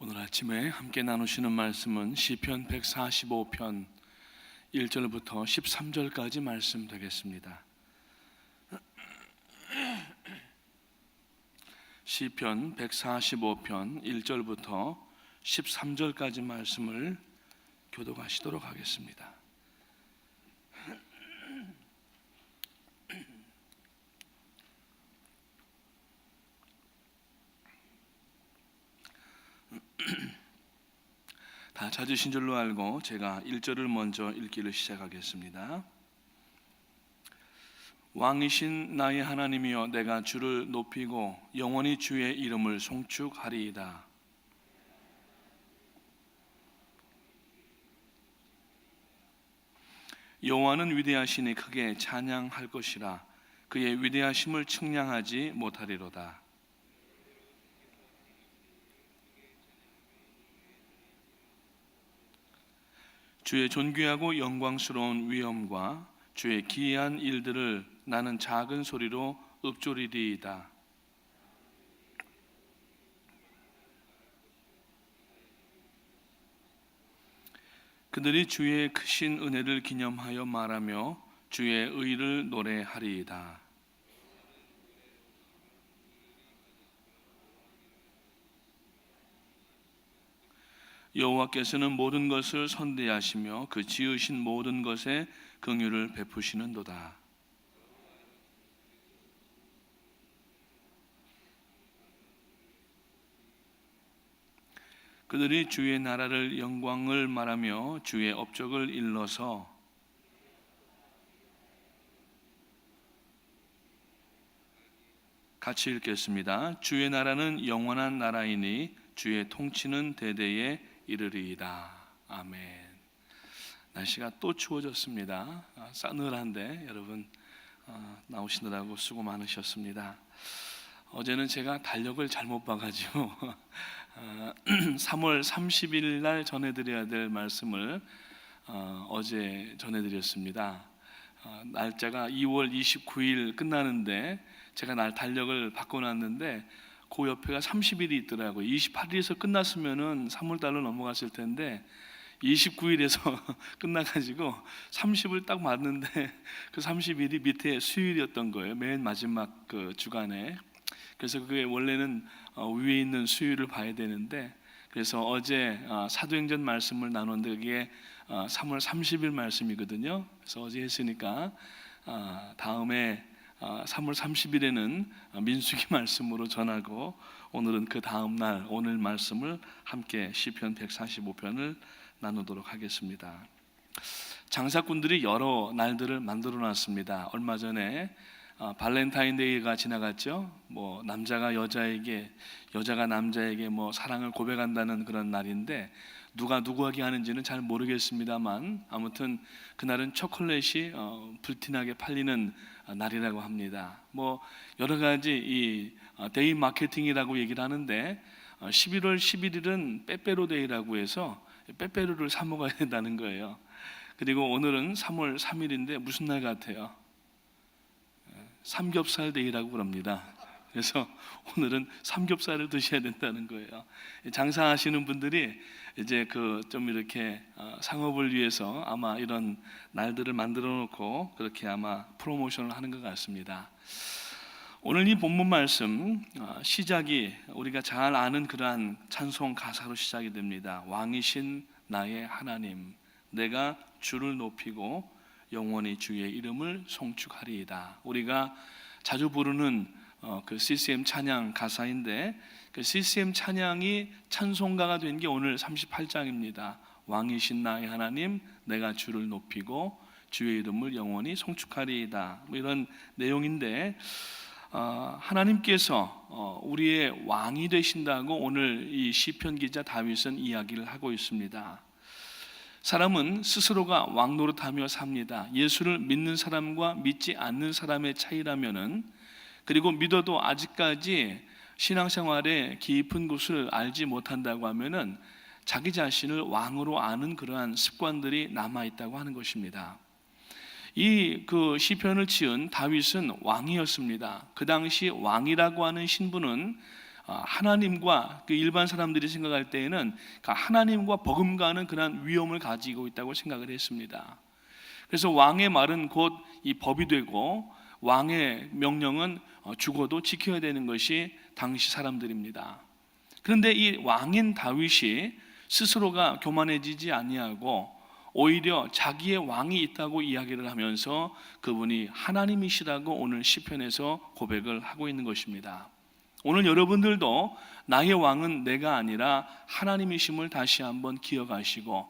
오늘 아침에 함께 나누시는 말씀은 시편 145편 1절부터 13절까지 말씀 되겠습니다. 시편 145편 1절부터 13절까지 말씀을 교독하시도록 하겠습니다. 다 찾으신 줄로 알고 제가 1절을 먼저 읽기를 시작하겠습니다. 왕이신 나의 하나님이여, 내가 주를 높이고 영원히 주의 이름을 송축하리이다. 여호와는 위대하시니 크게 찬양할 것이라. 그의 위대하심을 측량하지 못하리로다. 주의 존귀하고 영광스러운 위엄과 주의 기이한 일들을 나는 작은 소리로 읊조리리이다. 그들이 주의 크신 은혜를 기념하여 말하며 주의 의를 노래하리이다. 여호와께서는 모든 것을 선대하시며 그 지으신 모든 것에 긍휼을 베푸시는도다. 그들이 주의 나라를 영광을 말하며 주의 업적을 일러서 같이 읽겠습니다. 주의 나라는 영원한 나라이니 주의 통치는 대대에 이르리이다. 아멘. 날씨가 또 추워졌습니다. 싸늘한데 여러분 나오시느라고 수고 많으셨습니다. 어제는 제가 달력을 잘못 봐가지고 3월 30일 날 전해드려야 될 말씀을 어제 전해드렸습니다. 날짜가 2월 29일 끝나는데 제가 달력을 바꿔놨는데 그 옆에가 30일이 있더라고요. 28일에서 끝났으면은 3월달로 넘어갔을 텐데 29일에서 끝나가지고 30을 딱 맞는데 그 30일이 밑에 수요일이었던 거예요. 맨 마지막 그 주간에. 그래서 그게 원래는 위에 있는 수요일을 봐야 되는데, 그래서 어제 사도행전 말씀을 나눴는데 그게 3월 30일 말씀이거든요. 그래서 어제 했으니까 다음에 3월 30일에는 민수기 말씀으로 전하고, 오늘은 그 다음 날 오늘 말씀을 함께 시편 145편을 나누도록 하겠습니다. 장사꾼들이 여러 날들을 만들어 놨습니다. 얼마 전에 발렌타인데이가 지나갔죠. 뭐 남자가 여자에게, 여자가 남자에게 뭐 사랑을 고백한다는 그런 날인데 누가 누구에게 하는지는 잘 모르겠습니다만 아무튼 그날은 초콜릿이 불티나게 팔리는 날이라고 합니다. 뭐 여러 가지 이 데이 마케팅이라고 얘기를 하는데 11월 11일은 빼빼로 데이라고 해서 빼빼로를 사 먹어야 된다는 거예요. 그리고 오늘은 3월 3일인데 무슨 날 같아요? 삼겹살 데이라고 그럽니다. 그래서 오늘은 삼겹살을 드셔야 된다는 거예요. 장사하시는 분들이 이제 그 좀 이렇게 상업을 위해서 아마 이런 날들을 만들어 놓고 그렇게 아마 프로모션을 하는 것 같습니다. 오늘 이 본문 말씀 시작이 우리가 잘 아는 그러한 찬송 가사로 시작이 됩니다. 왕이신 나의 하나님, 내가 주를 높이고 영원히 주의 이름을 송축하리이다. 우리가 자주 부르는 그 CCM 찬양 가사인데, 그 CCM 찬양이 찬송가가 된 게 오늘 38장입니다. 왕이신 나의 하나님, 내가 주를 높이고 주의 이름을 영원히 송축하리이다. 뭐 이런 내용인데, 하나님께서 우리의 왕이 되신다고 오늘 이 시편 기자 다윗은 이야기를 하고 있습니다. 사람은 스스로가 왕 노릇하며 삽니다. 예수를 믿는 사람과 믿지 않는 사람의 차이라면은, 그리고 믿어도 아직까지 신앙생활의 깊은 곳을 알지 못한다고 하면은 자기 자신을 왕으로 아는 그러한 습관들이 남아 있다고 하는 것입니다. 이 그 시편을 지은 다윗은 왕이었습니다. 그 당시 왕이라고 하는 신분은 하나님과 그 일반 사람들이 생각할 때에는 하나님과 버금가는 그런 위험을 가지고 있다고 생각을 했습니다. 그래서 왕의 말은 곧 이 법이 되고 왕의 명령은 죽어도 지켜야 되는 것이 당시 사람들입니다. 그런데 이 왕인 다윗이 스스로가 교만해지지 아니하고 오히려 자기의 왕이 있다고 이야기를 하면서 그분이 하나님이시라고 오늘 시편에서 고백을 하고 있는 것입니다. 오늘 여러분들도 나의 왕은 내가 아니라 하나님이심을 다시 한번 기억하시고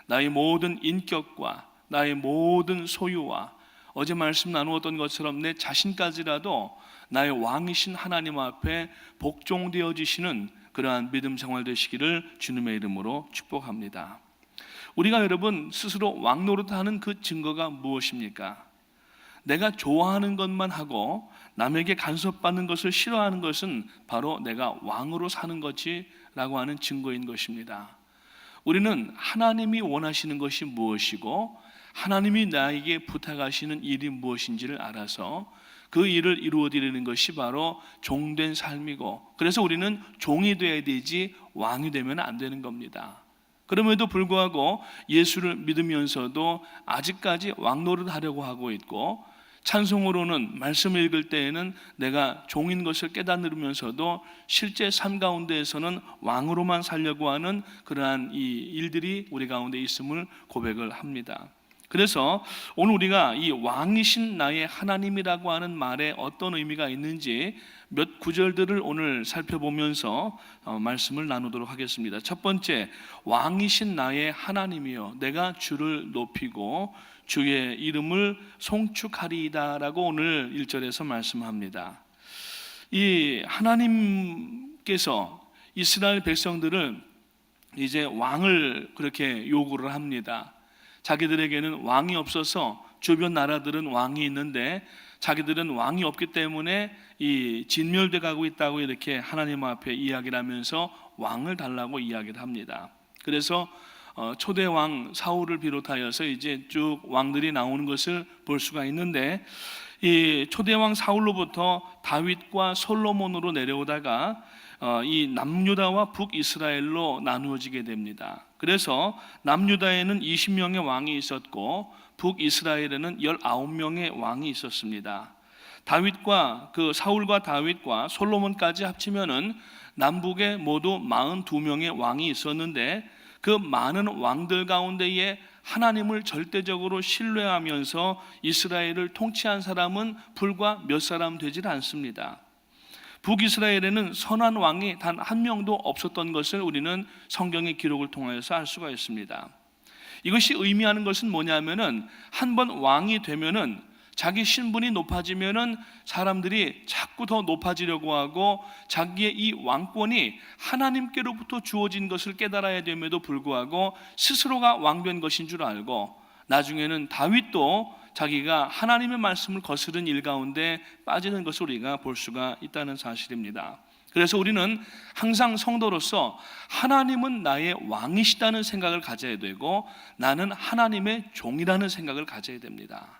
나의 모든 인격과 나의 모든 소유와 어제 말씀 나누었던 것처럼 내 자신까지라도 나의 왕이신 하나님 앞에 복종되어지시는 그러한 믿음 생활 되시기를 주님의 이름으로 축복합니다. 우리가 여러분 스스로 왕 노릇하는 그 증거가 무엇입니까? 내가 좋아하는 것만 하고 남에게 간섭받는 것을 싫어하는 것은 바로 내가 왕으로 사는 것이라고 하는 증거인 것입니다. 우리는 하나님이 원하시는 것이 무엇이고 하나님이 나에게 부탁하시는 일이 무엇인지를 알아서 그 일을 이루어드리는 것이 바로 종된 삶이고, 그래서 우리는 종이 되어야 되지 왕이 되면 안 되는 겁니다. 그럼에도 불구하고 예수를 믿으면서도 아직까지 왕 노릇하려고 하고 있고, 찬송으로는 말씀을 읽을 때에는 내가 종인 것을 깨닫으면서도 실제 삶 가운데에서는 왕으로만 살려고 하는 그러한 이 일들이 우리 가운데 있음을 고백을 합니다. 그래서 오늘 우리가 이 왕이신 나의 하나님이라고 하는 말에 어떤 의미가 있는지 몇 구절들을 오늘 살펴보면서 말씀을 나누도록 하겠습니다. 첫 번째, 왕이신 나의 하나님이여 내가 주를 높이고 주의 이름을 송축하리이다 라고 오늘 1절에서 말씀합니다. 이 하나님께서 이스라엘 백성들을 이제 왕을 그렇게 요구를 합니다. 자기들에게는 왕이 없어서 주변 나라들은 왕이 있는데 자기들은 왕이 없기 때문에 이 진멸돼 가고 있다고 이렇게 하나님 앞에 이야기를 하면서 왕을 달라고 이야기를 합니다. 그래서 초대 왕 사울을 비롯하여서 이제 쭉 왕들이 나오는 것을 볼 수가 있는데, 이 초대 왕 사울로부터 다윗과 솔로몬으로 내려오다가 이 남유다와 북이스라엘로 나누어지게 됩니다. 그래서 남유다에는 20명의 왕이 있었고 북이스라엘에는 19명의 왕이 있었습니다. 다윗과 그 사울과 다윗과 솔로몬까지 합치면은 남북에 모두 42명의 왕이 있었는데, 그 많은 왕들 가운데에 하나님을 절대적으로 신뢰하면서 이스라엘을 통치한 사람은 불과 몇 사람 되질 않습니다. 북이스라엘에는 선한 왕이 단 한 명도 없었던 것을 우리는 성경의 기록을 통해서 알 수가 있습니다. 이것이 의미하는 것은 뭐냐면은 한 번 왕이 되면은 자기 신분이 높아지면은 사람들이 자꾸 더 높아지려고 하고 자기의 이 왕권이 하나님께로부터 주어진 것을 깨달아야 됨에도 불구하고 스스로가 왕된 것인 줄 알고, 나중에는 다윗도 자기가 하나님의 말씀을 거스른 일 가운데 빠지는 것을 우리가 볼 수가 있다는 사실입니다. 그래서 우리는 항상 성도로서 하나님은 나의 왕이시다는 생각을 가져야 되고 나는 하나님의 종이라는 생각을 가져야 됩니다.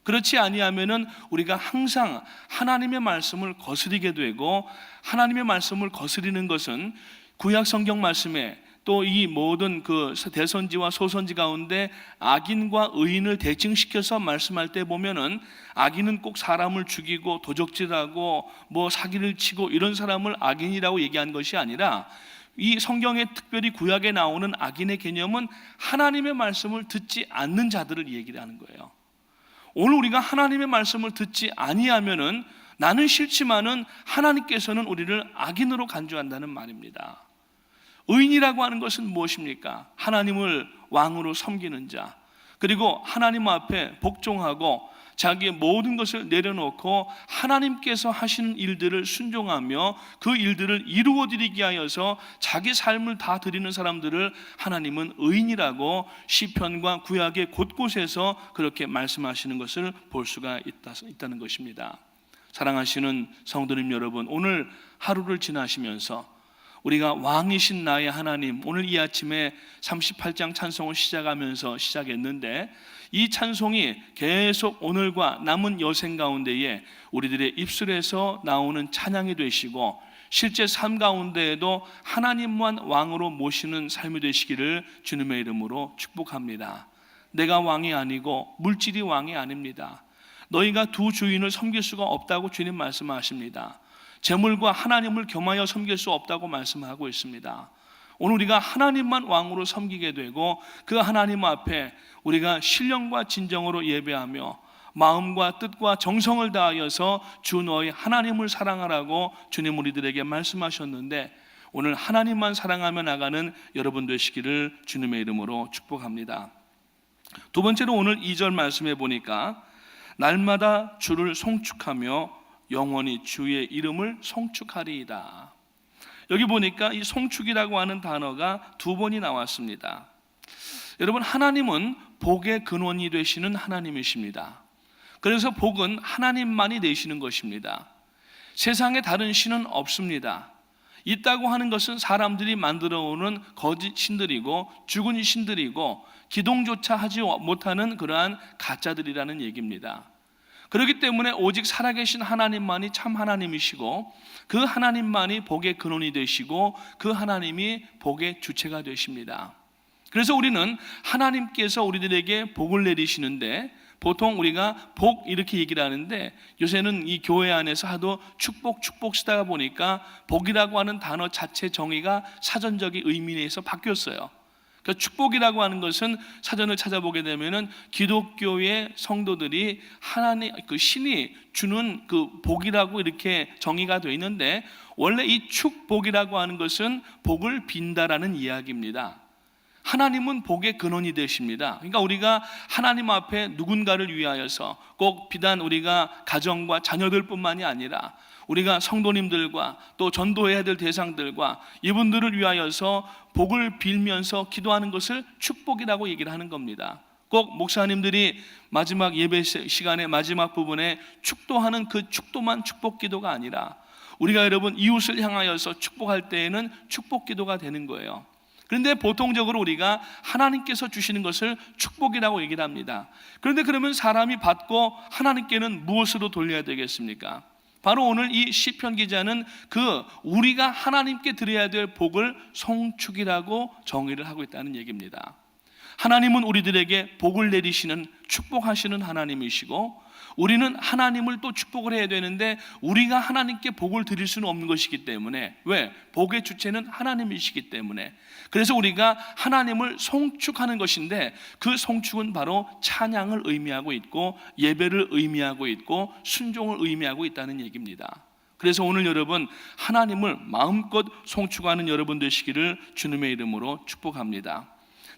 그렇지 아니하면은 우리가 항상 하나님의 말씀을 거스리게 되고, 하나님의 말씀을 거스리는 것은 구약 성경 말씀에 또 이 모든 그 대선지와 소선지 가운데 악인과 의인을 대칭시켜서 말씀할 때 보면은 악인은 꼭 사람을 죽이고 도적질하고 뭐 사기를 치고 이런 사람을 악인이라고 얘기한 것이 아니라, 이 성경에 특별히 구약에 나오는 악인의 개념은 하나님의 말씀을 듣지 않는 자들을 얘기를 하는 거예요. 오늘 우리가 하나님의 말씀을 듣지 아니하면은 나는 싫지만은 하나님께서는 우리를 악인으로 간주한다는 말입니다. 의인이라고 하는 것은 무엇입니까? 하나님을 왕으로 섬기는 자, 그리고 하나님 앞에 복종하고 자기의 모든 것을 내려놓고 하나님께서 하시는 일들을 순종하며 그 일들을 이루어드리게 하여서 자기 삶을 다 드리는 사람들을 하나님은 의인이라고 시편과 구약의 곳곳에서 그렇게 말씀하시는 것을 볼 수가 있다는 것입니다. 사랑하시는 성도님 여러분, 오늘 하루를 지나시면서 우리가 왕이신 나의 하나님, 오늘 이 아침에 38장 찬송을 시작하면서 시작했는데, 이 찬송이 계속 오늘과 남은 여생 가운데에 우리들의 입술에서 나오는 찬양이 되시고 실제 삶 가운데에도 하나님만 왕으로 모시는 삶이 되시기를 주님의 이름으로 축복합니다. 내가 왕이 아니고 물질이 왕이 아닙니다. 너희가 두 주인을 섬길 수가 없다고 주님 말씀하십니다. 재물과 하나님을 겸하여 섬길 수 없다고 말씀하고 있습니다. 오늘 우리가 하나님만 왕으로 섬기게 되고 그 하나님 앞에 우리가 신령과 진정으로 예배하며 마음과 뜻과 정성을 다하여서 주 너희 하나님을 사랑하라고 주님 우리들에게 말씀하셨는데, 오늘 하나님만 사랑하며 나가는 여러분 되시기를 주님의 이름으로 축복합니다. 두 번째로 오늘 2절 말씀해 보니까 날마다 주를 송축하며 영원히 주의 이름을 송축하리이다. 여기 보니까 이 송축이라고 하는 단어가 두 번이 나왔습니다. 여러분, 하나님은 복의 근원이 되시는 하나님이십니다. 그래서 복은 하나님만이 내시는 것입니다. 세상에 다른 신은 없습니다. 있다고 하는 것은 사람들이 만들어 오는 거짓 신들이고 죽은 신들이고 기동조차 하지 못하는 그러한 가짜들이라는 얘기입니다. 그렇기 때문에 오직 살아계신 하나님만이 참 하나님이시고 그 하나님만이 복의 근원이 되시고 그 하나님이 복의 주체가 되십니다. 그래서 우리는 하나님께서 우리들에게 복을 내리시는데, 보통 우리가 복 이렇게 얘기를 하는데 요새는 이 교회 안에서 하도 축복 쓰다가 보니까 복이라고 하는 단어 자체 정의가 사전적인 의미에서 바뀌었어요. 그러니까 축복이라고 하는 것은 사전을 찾아보게 되면은 기독교의 성도들이 하나님 그 신이 주는 그 복이라고 이렇게 정의가 되어 있는데, 원래 이 축복이라고 하는 것은 복을 빈다라는 이야기입니다. 하나님은 복의 근원이 되십니다. 그러니까 우리가 하나님 앞에 누군가를 위하여서 꼭 비단 우리가 가정과 자녀들뿐만이 아니라 우리가 성도님들과 또 전도해야 될 대상들과 이분들을 위하여서 복을 빌면서 기도하는 것을 축복이라고 얘기를 하는 겁니다. 꼭 목사님들이 마지막 예배 시간의 마지막 부분에 축도하는 그 축도만 축복 기도가 아니라 우리가 여러분 이웃을 향하여서 축복할 때에는 축복 기도가 되는 거예요. 그런데 보통적으로 우리가 하나님께서 주시는 것을 축복이라고 얘기를 합니다. 그런데 그러면 사람이 받고 하나님께는 무엇으로 돌려야 되겠습니까? 바로 오늘 이 시편 기자는 그 우리가 하나님께 드려야 될 복을 송축이라고 정의를 하고 있다는 얘기입니다. 하나님은 우리들에게 복을 내리시는 축복하시는 하나님이시고 우리는 하나님을 또 축복을 해야 되는데 우리가 하나님께 복을 드릴 수는 없는 것이기 때문에, 왜? 복의 주체는 하나님이시기 때문에. 그래서 우리가 하나님을 송축하는 것인데 그 송축은 바로 찬양을 의미하고 있고 예배를 의미하고 있고 순종을 의미하고 있다는 얘기입니다. 그래서 오늘 여러분 하나님을 마음껏 송축하는 여러분 되시기를 주님의 이름으로 축복합니다.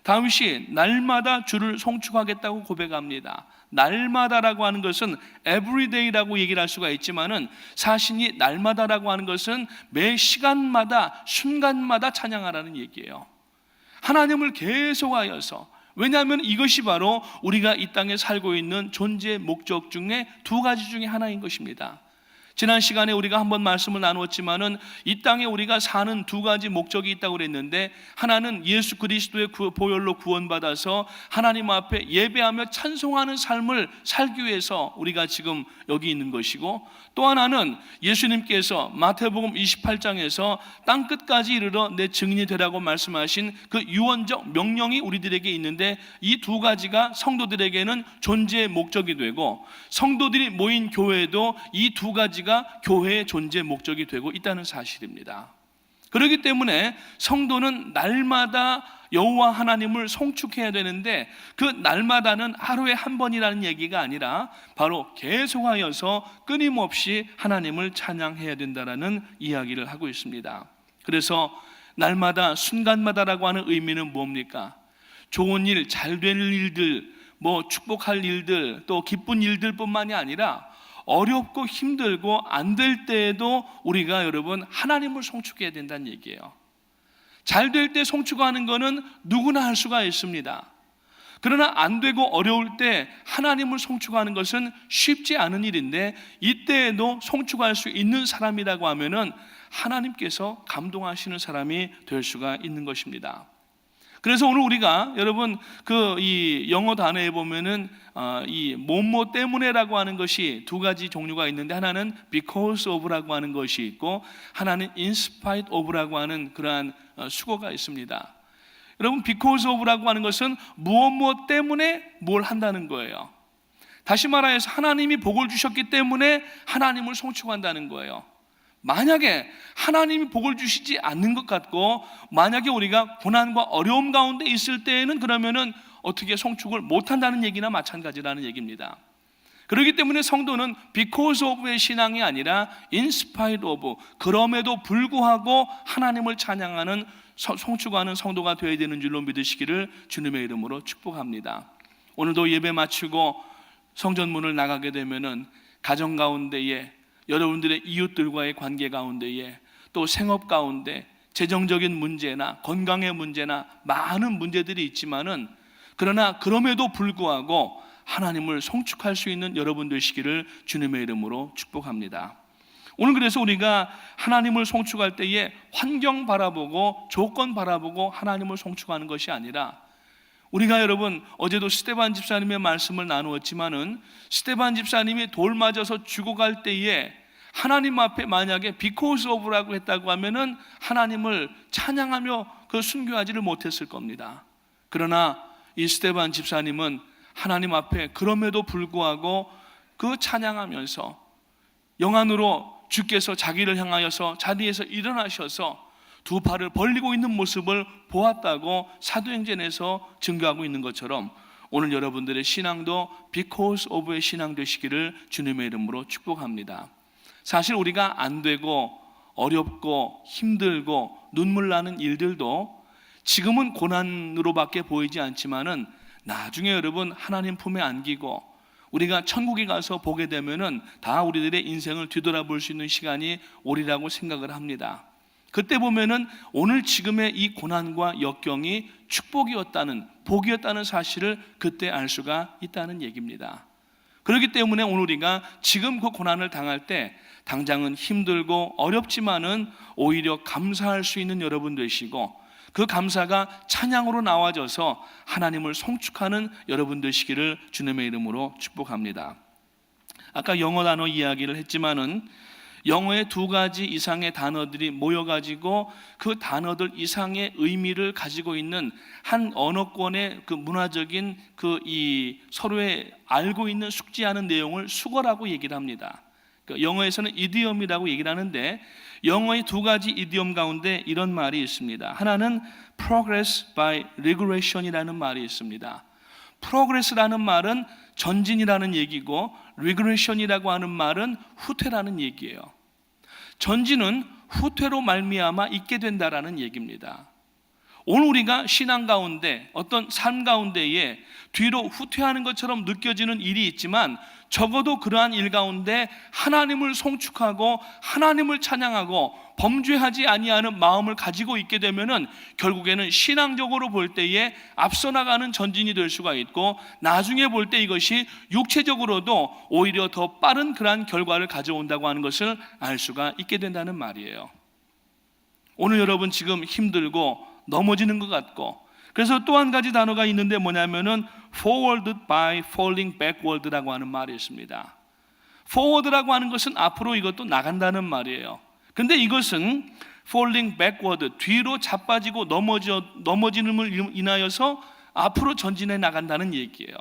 다윗이 날마다 주를 송축하겠다고 고백합니다. 날마다라고 하는 것은 everyday라고 얘기를 할 수가 있지만은 사실이 날마다라고 하는 것은 매 시간마다 순간마다 찬양하라는 얘기예요. 하나님을 계속하여서, 왜냐하면 이것이 바로 우리가 이 땅에 살고 있는 존재의 목적 중에 두 가지 중에 하나인 것입니다. 지난 시간에 우리가 한번 말씀을 나누었지만은 이 땅에 우리가 사는 두 가지 목적이 있다고 그랬는데, 하나는 예수 그리스도의 보혈로 구원받아서 하나님 앞에 예배하며 찬송하는 삶을 살기 위해서 우리가 지금 여기 있는 것이고, 또 하나는 예수님께서 마태복음 28장에서 땅끝까지 이르러 내 증인이 되라고 말씀하신 그 유언적 명령이 우리들에게 있는데, 이 두 가지가 성도들에게는 존재의 목적이 되고 성도들이 모인 교회도 이 두 가지가 교회의 존재 목적이 되고 있다는 사실입니다. 그렇기 때문에 성도는 날마다 여호와 하나님을 송축해야 되는데, 그 날마다는 하루에 한 번이라는 얘기가 아니라 바로 계속하여서 끊임없이 하나님을 찬양해야 된다라는 이야기를 하고 있습니다. 그래서 날마다 순간마다라고 하는 의미는 뭡니까? 좋은 일, 잘 될 일들, 축복할 일들, 또 기쁜 일들뿐만이 아니라 어렵고 힘들고 안 될 때에도 우리가 여러분 하나님을 송축해야 된다는 얘기예요. 잘 될 때 송축하는 거는 누구나 할 수가 있습니다. 그러나 안 되고 어려울 때 하나님을 송축하는 것은 쉽지 않은 일인데, 이때에도 송축할 수 있는 사람이라고 하면은 하나님께서 감동하시는 사람이 될 수가 있는 것입니다. 그래서 오늘 우리가 여러분 이 영어 단어에 보면은 이 뭐뭐 때문에라고 하는 것이 두 가지 종류가 있는데, 하나는 because of라고 하는 것이 있고, 하나는 in spite of라고 하는 그러한 수거가 있습니다. 여러분, because of라고 하는 것은 무엇 때문에 뭘 한다는 거예요. 다시 말하여서 하나님이 복을 주셨기 때문에 하나님을 송축한다는 거예요. 만약에 하나님이 복을 주시지 않는 것 같고, 만약에 우리가 고난과 어려움 가운데 있을 때에는 그러면은 어떻게 송축을 못한다는 얘기나 마찬가지라는 얘기입니다. 그렇기 때문에 성도는 because of의 신앙이 아니라 in spite of, 그럼에도 불구하고 하나님을 찬양하는, 송축하는 성도가 되어야 되는 줄로 믿으시기를 주님의 이름으로 축복합니다. 오늘도 예배 마치고 성전문을 나가게 되면은 가정 가운데에, 여러분들의 이웃들과의 관계 가운데에, 또 생업 가운데 재정적인 문제나 건강의 문제나 많은 문제들이 있지만은, 그러나 그럼에도 불구하고 하나님을 송축할 수 있는 여러분 되시기를 주님의 이름으로 축복합니다. 오늘 그래서 우리가 하나님을 송축할 때에 환경 바라보고 조건 바라보고 하나님을 송축하는 것이 아니라, 우리가 여러분 어제도 스데반 집사님의 말씀을 나누었지만은, 스데반 집사님이 돌 맞아서 죽어갈 때에 하나님 앞에 만약에 because of라고 했다고 하면은 하나님을 찬양하며 그 순교하지를 못했을 겁니다. 그러나 이 스데반 집사님은 하나님 앞에 그럼에도 불구하고 그 찬양하면서 영안으로 주께서 자기를 향하여서 자리에서 일어나셔서 두 팔을 벌리고 있는 모습을 보았다고 사도행전에서 증거하고 있는 것처럼, 오늘 여러분들의 신앙도 because of의 신앙 되시기를 주님의 이름으로 축복합니다. 사실 우리가 안 되고 어렵고 힘들고 눈물 나는 일들도 지금은 고난으로밖에 보이지 않지만은, 나중에 여러분 하나님 품에 안기고 우리가 천국에 가서 보게 되면은 다 우리들의 인생을 뒤돌아볼 수 있는 시간이 오리라고 생각을 합니다. 그때 보면은 오늘 지금의 이 고난과 역경이 축복이었다는, 복이었다는 사실을 그때 알 수가 있다는 얘기입니다. 그렇기 때문에 오늘 우리가 지금 그 고난을 당할 때 당장은 힘들고 어렵지만은 오히려 감사할 수 있는 여러분 되시고, 그 감사가 찬양으로 나와져서 하나님을 송축하는 여러분 되시기를 주님의 이름으로 축복합니다. 아까 영어 단어 이야기를 했지만은, 영어의 두 가지 이상의 단어들이 모여가지고 그 단어들 이상의 의미를 가지고 있는 한 언어권의 그 문화적인 이 서로의 알고 있는 숙지하는 내용을 수거라고 얘기를 합니다. 영어에서는 이디엄이라고 얘기를 하는데, 영어의 두 가지 이디엄 가운데 이런 말이 있습니다. 하나는 progress by regression이라는 말이 있습니다. progress라는 말은 전진이라는 얘기고, regression이라고 하는 말은 후퇴라는 얘기예요. 전진은 후퇴로 말미암아 있게 된다라는 얘기입니다. 오늘 우리가 신앙 가운데, 어떤 삶 가운데에 뒤로 후퇴하는 것처럼 느껴지는 일이 있지만, 적어도 그러한 일 가운데 하나님을 송축하고 하나님을 찬양하고 범죄하지 아니하는 마음을 가지고 있게 되면은 결국에는 신앙적으로 볼 때에 앞서 나가는 전진이 될 수가 있고, 나중에 볼 때 이것이 육체적으로도 오히려 더 빠른 그러한 결과를 가져온다고 하는 것을 알 수가 있게 된다는 말이에요. 오늘 여러분 지금 힘들고 넘어지는 것 같고, 그래서 또 한 가지 단어가 있는데 뭐냐면은 forward by falling backward라고 하는 말이 있습니다. forward라고 하는 것은 앞으로 이것도 나간다는 말이에요. 근데 이것은 falling backward, 뒤로 자빠지고 넘어짐을 인하여서 앞으로 전진해 나간다는 얘기예요.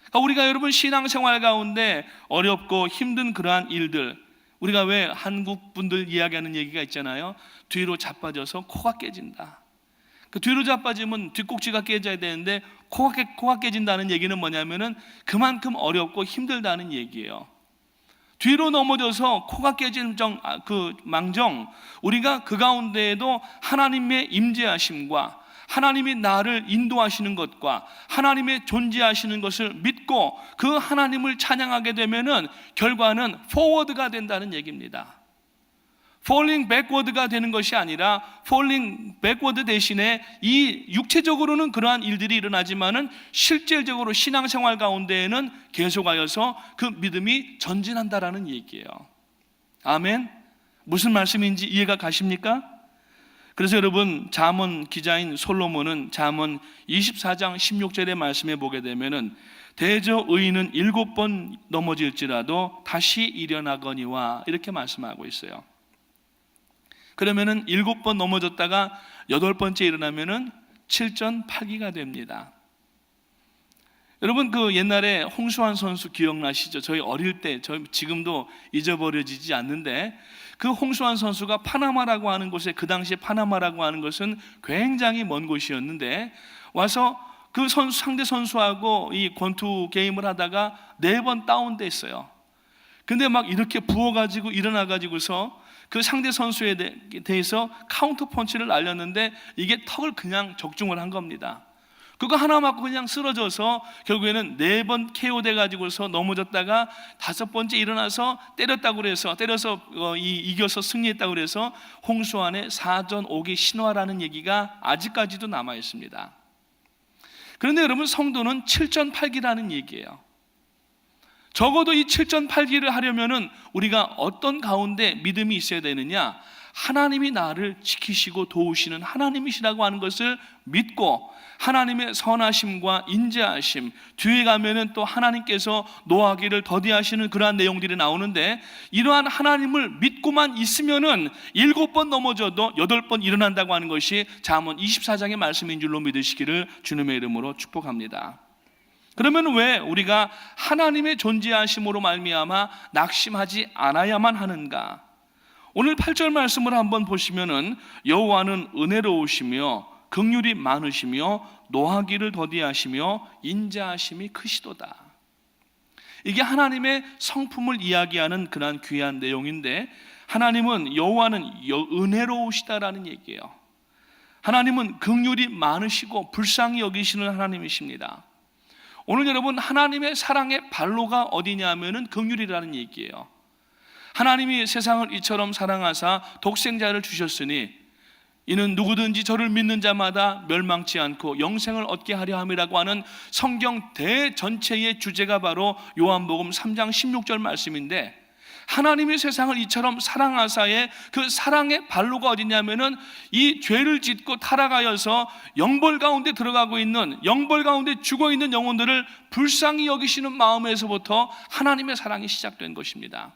그러니까 우리가 여러분 신앙생활 가운데 어렵고 힘든 그러한 일들, 우리가 왜 한국 분들 이야기하는 얘기가 있잖아요. 뒤로 자빠져서 코가 깨진다. 그 뒤로 자빠지면 뒷꼭지가 깨져야 되는데 코가 깨진다는 얘기는 뭐냐면은 그만큼 어렵고 힘들다는 얘기예요. 뒤로 넘어져서 코가 깨진 망정, 우리가 그 가운데에도 하나님의 임재하심과 하나님이 나를 인도하시는 것과 하나님의 존재하시는 것을 믿고 그 하나님을 찬양하게 되면은 결과는 forward가 된다는 얘기입니다. falling backward가 되는 것이 아니라 falling backward 대신에 이 육체적으로는 그러한 일들이 일어나지만은 실질적으로 신앙생활 가운데에는 계속하여서 그 믿음이 전진한다라는 얘기예요. 아멘. 무슨 말씀인지 이해가 가십니까? 그래서 여러분, 잠언 기자인 솔로몬은 잠언 24장 16절의 말씀에 보게 되면은 대저 의인은 7번 넘어질지라도 다시 일어나거니와 이렇게 말씀하고 있어요. 그러면은 7번 넘어졌다가 8번째 일어나면은 7전8기가 됩니다. 여러분, 그 옛날에 홍수환 선수 기억나시죠? 저희 어릴 때, 지금도 잊어버려지지 않는데, 그 홍수환 선수가 파나마라고 하는 곳에, 그 당시에 파나마라고 하는 것은 굉장히 먼 곳이었는데, 와서 그 상대 선수하고 이 권투 게임을 하다가 4번 다운돼 있어요. 근데 막 이렇게 부어가지고 일어나가지고서 그 상대 선수에 대해서 카운터 펀치를 날렸는데 이게 턱을 그냥 적중을 한 겁니다. 그거 하나 맞고 그냥 쓰러져서 결국에는 4번 KO 돼가지고서 넘어졌다가 5번째 일어나서 때렸다고 그래서 이겨서 승리했다고 그래서 홍수환의 4전 5기 신화라는 얘기가 아직까지도 남아 있습니다. 그런데 여러분, 성도는 7전 8기라는 얘기예요. 적어도 이 7전 8기를 하려면은 우리가 어떤 가운데 믿음이 있어야 되느냐? 하나님이 나를 지키시고 도우시는 하나님이시라고 하는 것을 믿고, 하나님의 선하심과 인자하심, 뒤에 가면은 또 하나님께서 노하기를 더디하시는 그러한 내용들이 나오는데, 이러한 하나님을 믿고만 있으면은 7번 넘어져도 8번 일어난다고 하는 것이 잠언 24장의 말씀인 줄로 믿으시기를 주님의 이름으로 축복합니다. 그러면 왜 우리가 하나님의 존재하심으로 말미암아 낙심하지 않아야만 하는가? 오늘 8절 말씀을 한번 보시면은 여호와는 은혜로우시며 긍휼이 많으시며 노하기를 더디하시며 인자하심이 크시도다. 이게 하나님의 성품을 이야기하는 그러한 귀한 내용인데, 하나님은, 여호와는 은혜로우시다라는 얘기예요. 하나님은 긍휼이 많으시고 불쌍히 여기시는 하나님이십니다. 오늘 여러분, 하나님의 사랑의 발로가 어디냐 하면은 긍휼이라는 얘기예요. 하나님이 세상을 이처럼 사랑하사 독생자를 주셨으니 이는 누구든지 저를 믿는 자마다 멸망치 않고 영생을 얻게 하려 함이라고 하는 성경 대전체의 주제가 바로 요한복음 3장 16절 말씀인데, 하나님이 세상을 이처럼 사랑하사의 그 사랑의 발로가 어디냐면은 이 죄를 짓고 타락하여서 영벌 가운데 들어가고 있는, 영벌 가운데 죽어있는 영혼들을 불쌍히 여기시는 마음에서부터 하나님의 사랑이 시작된 것입니다.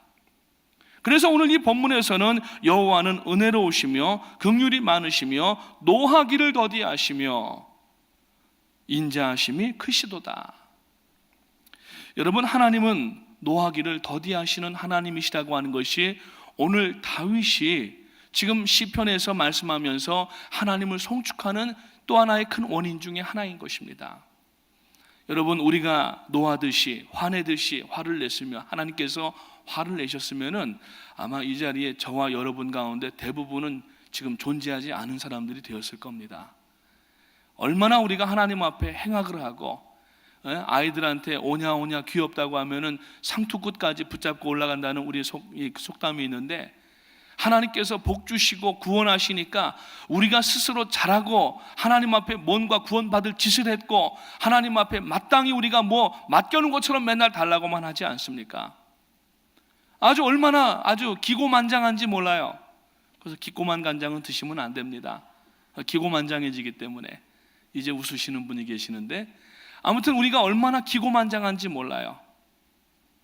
그래서 오늘 이 본문에서는 여호와는 은혜로우시며 긍휼이 많으시며 노하기를 더디하시며 인자하심이 크시도다. 여러분, 하나님은 노하기를 더디하시는 하나님이시라고 하는 것이 오늘 다윗이 지금 시편에서 말씀하면서 하나님을 송축하는 또 하나의 큰 원인 중에 하나인 것입니다. 여러분, 우리가 노하듯이 화내듯이 화를 냈으면, 하나님께서 화를 내셨으면은 아마 이 자리에 저와 여러분 가운데 대부분은 지금 존재하지 않은 사람들이 되었을 겁니다. 얼마나 우리가 하나님 앞에 행악을 하고, 아이들한테 오냐 귀엽다고 하면은 상투끝까지 붙잡고 올라간다는 우리의 속담이 있는데, 하나님께서 복 주시고 구원하시니까 우리가 스스로 잘하고 하나님 앞에 뭔가 구원받을 짓을 했고 하나님 앞에 마땅히 우리가 뭐 맡겨놓은 것처럼 맨날 달라고만 하지 않습니까? 얼마나 아주 기고만장한지 몰라요. 그래서 기고만간장은 드시면 안 됩니다. 기고만장해지기 때문에. 이제 웃으시는 분이 계시는데, 아무튼 우리가 얼마나 기고만장한지 몰라요.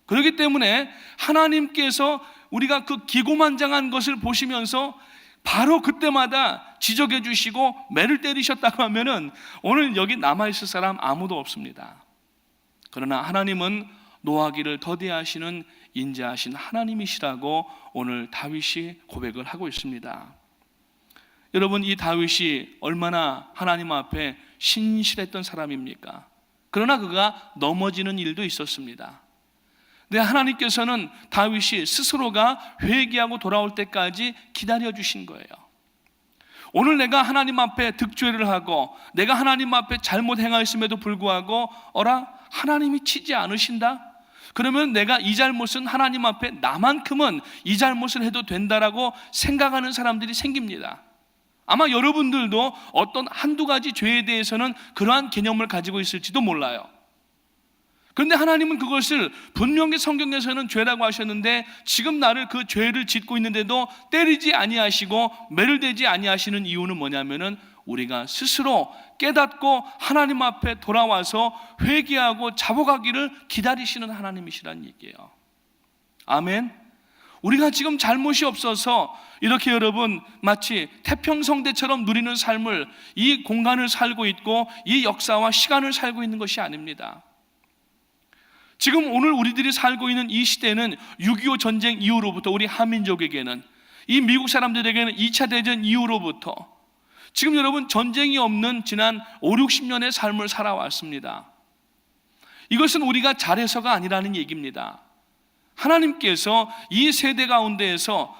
그렇기 때문에 하나님께서 우리가 그 기고만장한 것을 보시면서 바로 그때마다 지적해 주시고 매를 때리셨다고 하면은 오늘 여기 남아있을 사람 아무도 없습니다. 그러나 하나님은 노하기를 더디하시는 인자하신 하나님이시라고 오늘 다윗이 고백을 하고 있습니다. 여러분, 이 다윗이 얼마나 하나님 앞에 신실했던 사람입니까? 그러나 그가 넘어지는 일도 있었습니다. 근데 하나님께서는 다윗이 스스로가 회개하고 돌아올 때까지 기다려주신 거예요. 오늘 내가 하나님 앞에 득죄를 하고 내가 하나님 앞에 잘못 행하였음에도 불구하고 하나님이 치지 않으신다? 그러면 내가 이 잘못은 하나님 앞에 나만큼은 이 잘못을 해도 된다라고 생각하는 사람들이 생깁니다. 아마 여러분들도 어떤 한두 가지 죄에 대해서는 그러한 개념을 가지고 있을지도 몰라요. 그런데 하나님은 그것을 분명히 성경에서는 죄라고 하셨는데 지금 나를 그 죄를 짓고 있는데도 때리지 아니하시고 매를 대지 아니하시는 이유는 뭐냐면은 우리가 스스로 깨닫고 하나님 앞에 돌아와서 회개하고 잡아가기를 기다리시는 하나님이시란 얘기예요. 아멘. 우리가 지금 잘못이 없어서 이렇게 여러분 마치 태평성대처럼 누리는 삶을, 이 공간을 살고 있고 이 역사와 시간을 살고 있는 것이 아닙니다. 지금 오늘 우리들이 살고 있는 이 시대는 6.25 전쟁 이후로부터 우리 한민족에게는, 이 미국 사람들에게는 2차 대전 이후로부터 지금 여러분 전쟁이 없는 지난 5, 60년의 삶을 살아왔습니다. 이것은 우리가 잘해서가 아니라는 얘기입니다. 하나님께서 이 세대 가운데에서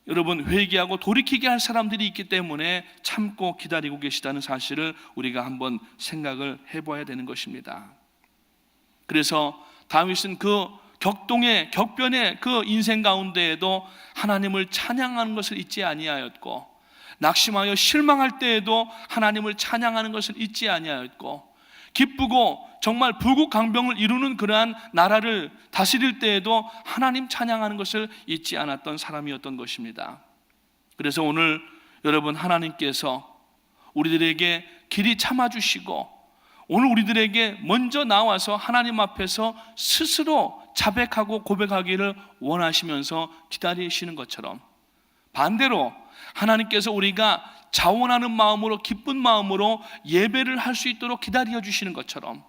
여러분 회개하고 돌이키게 할 사람들이 있기 때문에 참고 기다리고 계시다는 사실을 우리가 한번 생각을 해봐야 되는 것입니다. 그래서 다윗은 그 격동의 격변의 그 인생 가운데에도 하나님을 찬양하는 것을 잊지 아니하였고, 낙심하여 실망할 때에도 하나님을 찬양하는 것을 잊지 아니하였고, 기쁘고 정말 부국강병을 이루는 그러한 나라를 다스릴 때에도 하나님 찬양하는 것을 잊지 않았던 사람이었던 것입니다. 그래서 오늘 여러분 하나님께서 우리들에게 길이 참아주시고 오늘 우리들에게 먼저 나와서 하나님 앞에서 스스로 자백하고 고백하기를 원하시면서 기다리시는 것처럼, 반대로 하나님께서 우리가 자원하는 마음으로 기쁜 마음으로 예배를 할 수 있도록 기다려 주시는 것처럼,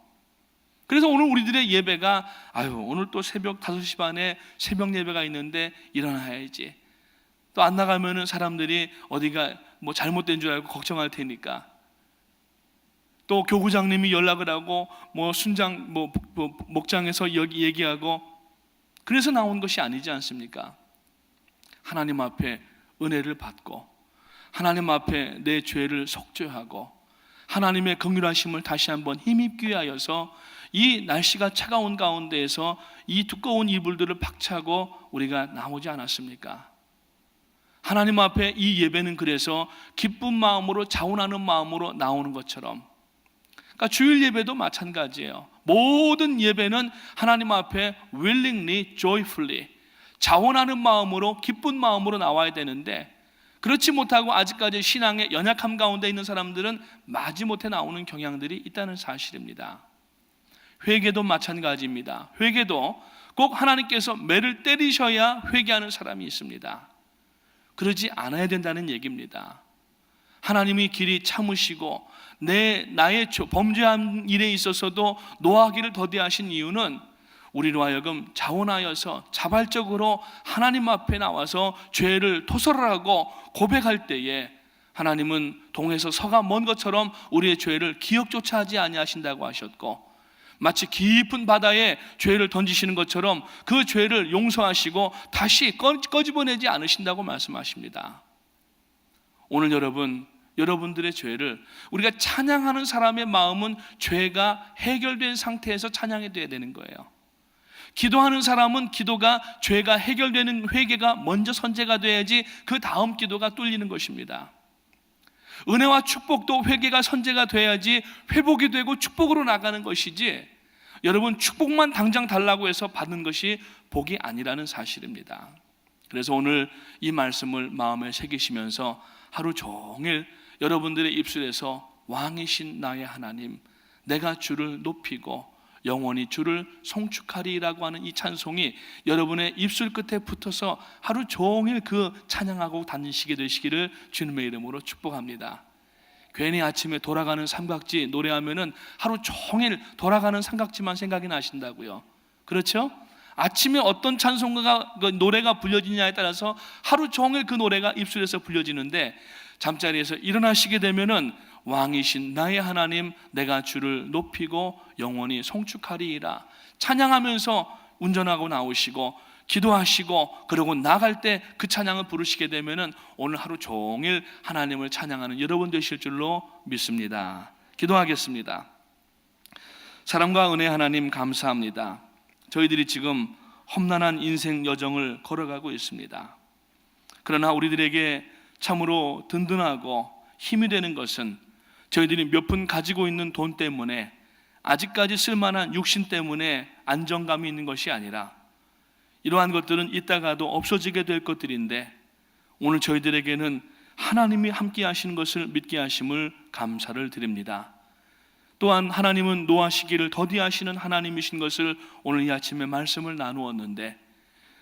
그래서 오늘 우리들의 예배가 오늘 또 새벽 5시 반에 새벽 예배가 있는데 일어나야지, 또 안 나가면은 사람들이 어디가 뭐 잘못된 줄 알고 걱정할 테니까, 또 교구장님이 연락을 하고 뭐 순장 목장에서 여기 얘기하고, 그래서 나온 것이 아니지 않습니까? 하나님 앞에 은혜를 받고 하나님 앞에 내 죄를 속죄하고 하나님의 긍휼하심을 다시 한번 힘입기 위하여서 이 날씨가 차가운 가운데에서 이 두꺼운 이불들을 박차고 우리가 나오지 않았습니까? 하나님 앞에 이 예배는 그래서 기쁜 마음으로 자원하는 마음으로 나오는 것처럼, 그러니까 주일 예배도 마찬가지예요. 모든 예배는 하나님 앞에 willingly, joyfully 자원하는 마음으로 기쁜 마음으로 나와야 되는데, 그렇지 못하고 아직까지 신앙의 연약함 가운데 있는 사람들은 마지못해 나오는 경향들이 있다는 사실입니다. 회개도 마찬가지입니다. 회개도 꼭 하나님께서 매를 때리셔야 회개하는 사람이 있습니다. 그러지 않아야 된다는 얘기입니다. 하나님이 길이 참으시고 나의 범죄한 일에 있어서도 노하기를 더디하신 이유는 우리로 하여금 자원하여서 자발적으로 하나님 앞에 나와서 죄를 토설하고 고백할 때에 하나님은 동에서 서가 먼 것처럼 우리의 죄를 기억조차 하지 아니하신다고 하셨고, 마치 깊은 바다에 죄를 던지시는 것처럼 그 죄를 용서하시고 다시 꺼집어내지 않으신다고 말씀하십니다. 오늘 여러분들의 죄를, 우리가 찬양하는 사람의 마음은 죄가 해결된 상태에서 찬양이 돼야 되는 거예요. 기도하는 사람은 기도가 죄가 해결되는 회개가 먼저 선제가 돼야지 그 다음 기도가 뚫리는 것입니다. 은혜와 축복도 회개가 선제가 돼야지 회복이 되고 축복으로 나가는 것이지, 여러분 축복만 당장 달라고 해서 받는 것이 복이 아니라는 사실입니다. 그래서 오늘 이 말씀을 마음에 새기시면서 하루 종일 여러분들의 입술에서 왕이신 나의 하나님, 내가 주를 높이고 영원히 주를 송축하리라고 하는 이 찬송이 여러분의 입술 끝에 붙어서 하루 종일 그 찬양하고 다니시게 되시기를 주님의 이름으로 축복합니다. 괜히 아침에 돌아가는 삼각지 노래하면은 하루 종일 돌아가는 삼각지만 생각이 나신다고요. 그렇죠? 아침에 어떤 찬송가가 노래가 불려지냐에 따라서 하루 종일 그 노래가 입술에서 불려지는데, 잠자리에서 일어나시게 되면은 왕이신 나의 하나님, 내가 주를 높이고 영원히 송축하리이다 찬양하면서 운전하고 나오시고 기도하시고 그러고 나갈 때 그 찬양을 부르시게 되면은 오늘 하루 종일 하나님을 찬양하는 여러분 되실 줄로 믿습니다. 기도하겠습니다. 사랑과 은혜 하나님 감사합니다. 저희들이 지금 험난한 인생 여정을 걸어가고 있습니다. 그러나 우리들에게 참으로 든든하고 힘이 되는 것은 저희들이 몇 푼 가지고 있는 돈 때문에 아직까지 쓸만한 육신 때문에 안정감이 있는 것이 아니라 이러한 것들은 이따가도 없어지게 될 것들인데 오늘 저희들에게는 하나님이 함께 하시는 것을 믿게 하심을 감사를 드립니다. 또한 하나님은 노하시기를 더디하시는 하나님이신 것을 오늘 이 아침에 말씀을 나누었는데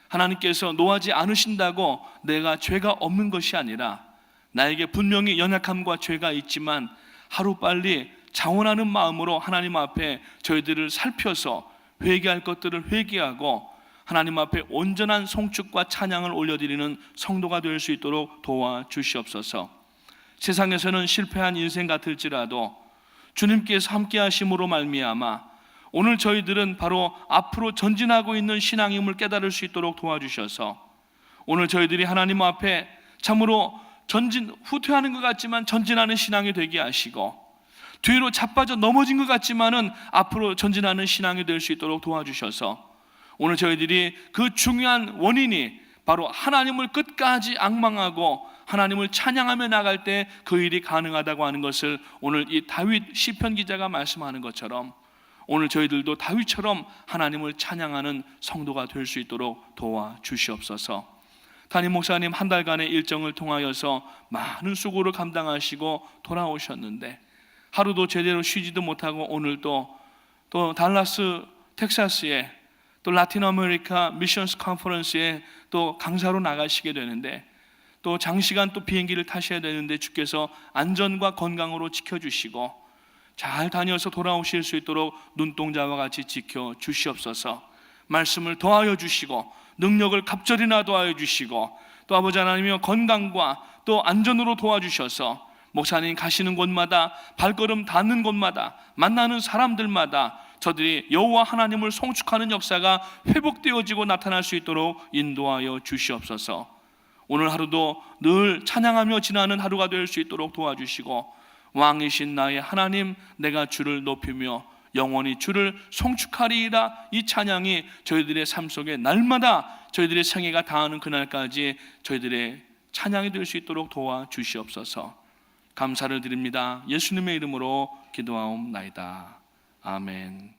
하나님께서 노하지 않으신다고 내가 죄가 없는 것이 아니라 나에게 분명히 연약함과 죄가 있지만 하루빨리 자원하는 마음으로 하나님 앞에 저희들을 살펴서 회개할 것들을 회개하고 하나님 앞에 온전한 송축과 찬양을 올려드리는 성도가 될 수 있도록 도와주시옵소서. 세상에서는 실패한 인생 같을지라도 주님께서 함께 하심으로 말미암아 오늘 저희들은 바로 앞으로 전진하고 있는 신앙임을 깨달을 수 있도록 도와주셔서 오늘 저희들이 하나님 앞에 참으로 후퇴하는 것 같지만 전진하는 신앙이 되게 하시고 뒤로 자빠져 넘어진 것 같지만은 앞으로 전진하는 신앙이 될 수 있도록 도와주셔서 오늘 저희들이 그 중요한 원인이 바로 하나님을 끝까지 앙망하고 하나님을 찬양하며 나갈 때 그 일이 가능하다고 하는 것을 오늘 이 다윗 시편 기자가 말씀하는 것처럼 오늘 저희들도 다윗처럼 하나님을 찬양하는 성도가 될 수 있도록 도와주시옵소서. 담임 목사님 한 달간의 일정을 통하여서 많은 수고를 감당하시고 돌아오셨는데 하루도 제대로 쉬지도 못하고 오늘 또 달라스 텍사스에 또 라틴 아메리카 미션스 컨퍼런스에 또 강사로 나가시게 되는데 또 장시간 또 비행기를 타셔야 되는데 주께서 안전과 건강으로 지켜주시고 잘 다녀서 돌아오실 수 있도록 눈동자와 같이 지켜주시옵소서. 말씀을 더하여 주시고 능력을 갑절이나 더하여 주시고 또 아버지 하나님이여 건강과 또 안전으로 도와주셔서 목사님 가시는 곳마다 발걸음 닿는 곳마다 만나는 사람들마다 저들이 여호와 하나님을 송축하는 역사가 회복되어지고 나타날 수 있도록 인도하여 주시옵소서. 오늘 하루도 늘 찬양하며 지나는 하루가 될 수 있도록 도와주시고 왕이신 나의 하나님 내가 주를 높이며 영원히 주를 송축하리이다 이 찬양이 저희들의 삶 속에 날마다 저희들의 생애가 다하는 그날까지 저희들의 찬양이 될 수 있도록 도와주시옵소서. 감사를 드립니다. 예수님의 이름으로 기도하옵나이다. 아멘.